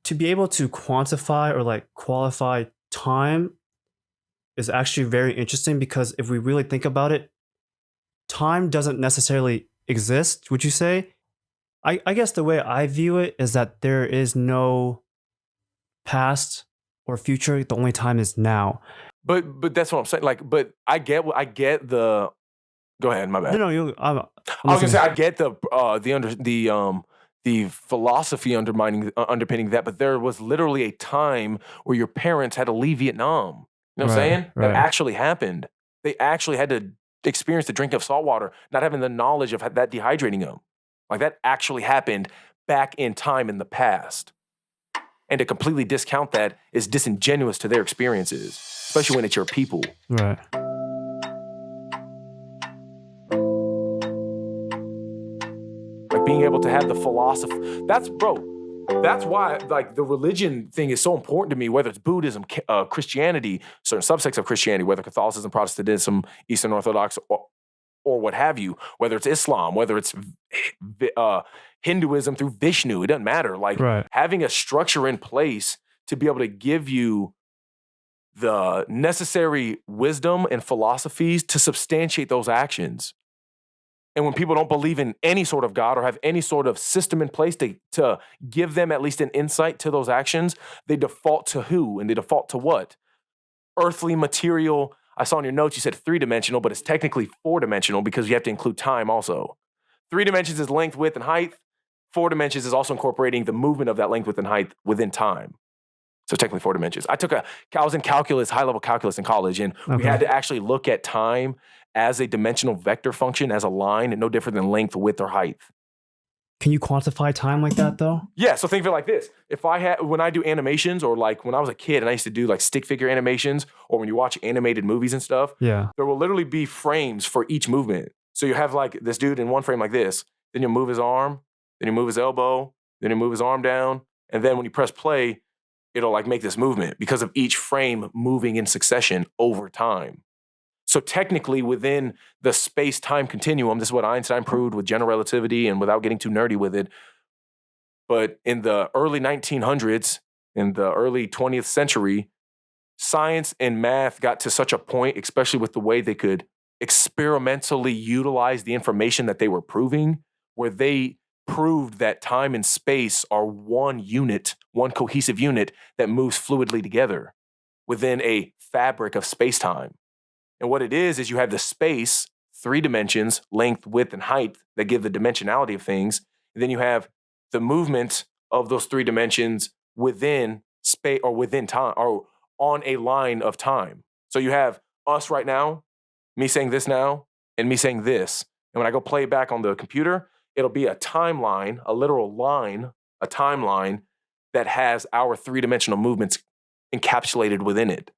to be able to quantify or like qualify time is actually very interesting because if we really think about it, time doesn't necessarily exist, would you say? I guess the way I view it is that there is no past or future. The only time is now. But that's what I'm saying. Like, but I get the. Go ahead, my bad. No, I was gonna say I get the philosophy underpinning that, but there was literally a time where your parents had to leave Vietnam. You know what I'm saying? Right. That actually happened. They actually had to experience the drink of salt water, not having the knowledge of that dehydrating them. Like that actually happened back in time in the past. And to completely discount that is disingenuous to their experiences, especially when it's your people. Right. Like being able to have the philosophy. That's why like the religion thing is so important to me, whether it's Buddhism, Christianity, certain subsects of Christianity, whether Catholicism, Protestantism, Eastern Orthodox, or what have you, whether it's Islam, whether it's Hinduism through Vishnu, it doesn't matter. Like having a structure in place to be able to give you the necessary wisdom and philosophies to substantiate those actions. And when people don't believe in any sort of God or have any sort of system in place to give them at least an insight to those actions, they default to who? And they default to what? Earthly material. I saw in your notes you said 3-dimensional, but it's technically 4-dimensional because you have to include time also. 3 dimensions is length, width, and height. 4 dimensions is also incorporating the movement of that length, width, and height within time. So technically 4 dimensions. I was in calculus, high-level calculus in college, and we had to actually look at time as a dimensional vector function, as a line, and no different than length, width, or height. Can you quantify time like that though? Yeah, so think of it like this. When I do animations, or like when I was a kid and I used to do like stick figure animations, or when you watch animated movies and stuff, there will literally be frames for each movement. So you have like this dude in one frame like this, then you move his arm, then you move his elbow, then you move his arm down, and then when you press play, it'll like make this movement because of each frame moving in succession over time. So technically within the space-time continuum, this is what Einstein proved with general relativity and without getting too nerdy with it. But in the early 1900s, in the early 20th century, science and math got to such a point, especially with the way they could experimentally utilize the information that they were proving, where they proved that time and space are one unit, one cohesive unit that moves fluidly together within a fabric of space-time. And what it is you have the space, 3 dimensions, length, width, and height that give the dimensionality of things. And then you have the movement of those 3 dimensions within space or within time or on a line of time. So you have us right now, me saying this now, and me saying this. And when I go play it back on the computer, it'll be a timeline, a literal line, a timeline that has our 3-dimensional movements encapsulated within it.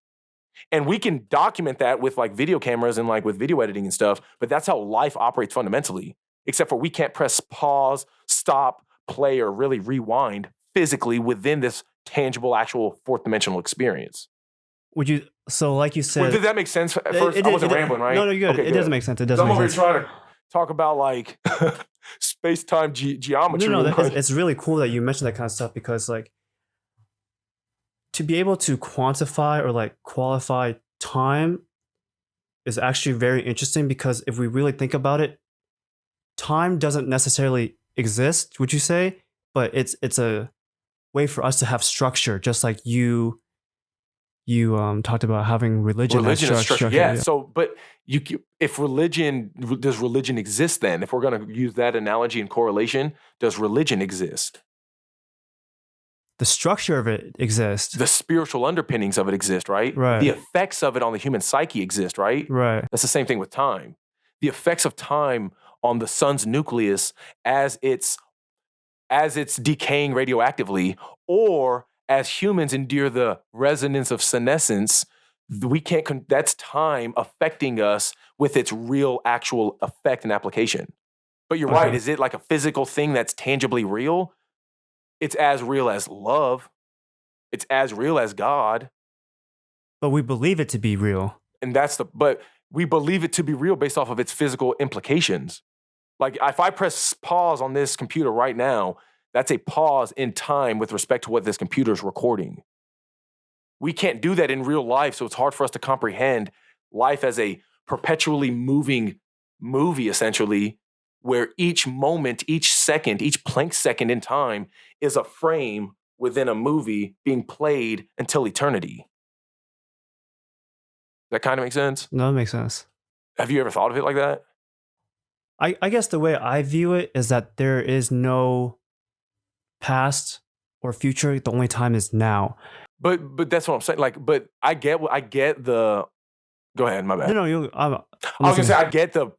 And we can document that with like video cameras and like with video editing and stuff, but that's how life operates fundamentally, except for we can't press pause, stop, play, or really rewind physically within this tangible, actual 4th-dimensional experience. So like you said... Well, did that make sense at first? I wasn't rambling, right? No, you're good. Okay, it doesn't make sense. It doesn't make sense. I'm over here trying to talk about like space-time geometry. No, it's really cool that you mentioned that kind of stuff because like to be able to quantify or like qualify time is actually very interesting because if we really think about it, time doesn't necessarily exist, would you say? But it's a way for us to have structure, just like you talked about having religion as structure. Yeah. So, but does religion exist then? If we're going to use that analogy and correlation, does religion exist? The structure of it exists. The spiritual underpinnings of it exist, right? Right. The effects of it on the human psyche exist, right? Right. That's the same thing with time. The effects of time on the sun's nucleus as it's decaying radioactively, or as humans endure the resonance of senescence, that's time affecting us with its real actual effect and application. But you're right, is it like a physical thing that's tangibly real? It's as real as love. It's as real as God. But we believe it to be real. But we believe it to be real based off of its physical implications. Like if I press pause on this computer right now, That's a pause in time with respect to what this computer is recording. We can't do that in real life, so it's hard for us to comprehend life as a perpetually moving movie, essentially, where each moment, each second, each Planck second in time is a frame within a movie being played until eternity. That kind of makes sense? No, it makes sense. Have you ever thought of it like that? I guess the way I view it is that there is no past or future. The only time is now. But that's what I'm saying. Like, but I get the. Go ahead, my bad. No, I was gonna say I get the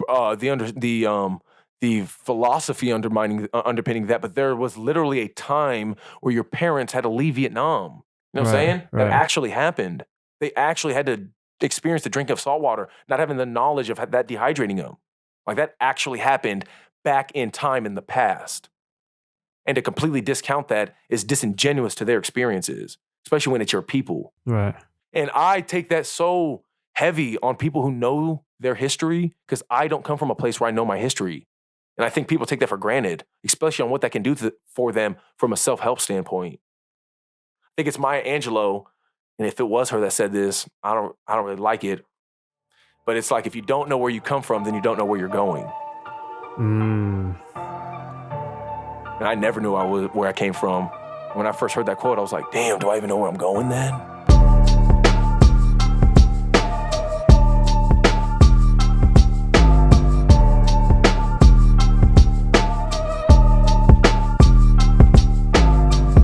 philosophy underpinning that, but there was literally a time where your parents had to leave Vietnam. You know what I'm saying? Right. That actually happened. They actually had to experience the drink of salt water, not having the knowledge of that dehydrating them. Like that actually happened back in time in the past. And to completely discount that is disingenuous to their experiences, especially when it's your people. Right. And I take that so heavy on people who know their history because I don't come from a place where I know my history. And I think people take that for granted, especially on what that can do for them from a self-help standpoint. I think it's Maya Angelou, and if it was her that said this, I don't really like it. But it's like if you don't know where you come from, then you don't know where you're going. And I never knew where I came from. When I first heard that quote, I was like, damn, do I even know where I'm going then?